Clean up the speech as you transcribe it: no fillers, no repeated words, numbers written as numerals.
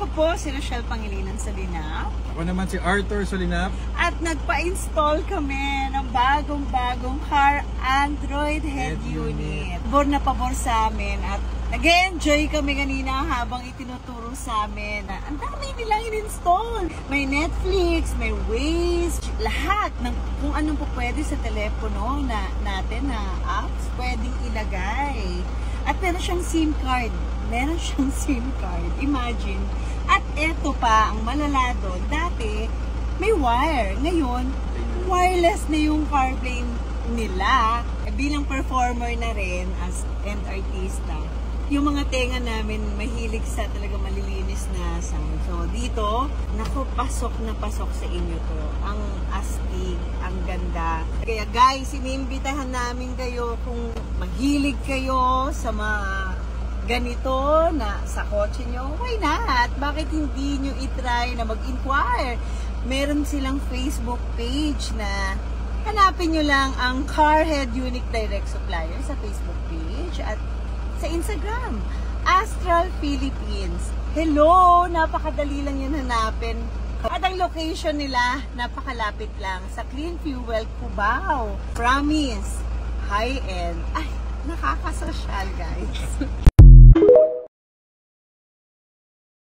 Ako po si Rochelle Pangilinan Solinap. Ako naman si Arthur Solinap. At nagpa-install kami ng bagong-bagong car Android head unit. Pabor na pabor sa amin at nag-enjoy kami kanina habang itinuturo sa amin na ang dami nilang in-install. May Netflix, may Waze, lahat ng kung anong po pwede sa telepono natin na apps pwedeng ilagay. At meron siyang SIM card. Meron siyang SIM card. Imagine. At eto pa, ang malala doon, dati may wire. Ngayon, wireless na yung CarPlay nila. Bilang performer na rin as and artista, yung mga tenga namin mahilig sa talaga malilinis na sound. So dito, naku, pasok na pasok sa inyo to. Ang astig, ang ganda. Kaya guys, inimbitahan namin kayo kung mahilig kayo sa mga ganito na sa kotse nyo, why not? Bakit hindi nyo itry na mag-inquire? Meron silang Facebook page na hanapin nyo lang ang Carhead Unique Direct Supplier sa Facebook page at sa Instagram, Astral Philippines. Hello! Napakadali lang yun hanapin. At ang location nila, napakalapit lang sa Clean Fuel Cubao. Promise, high-end. Ay, nakakasosyal guys.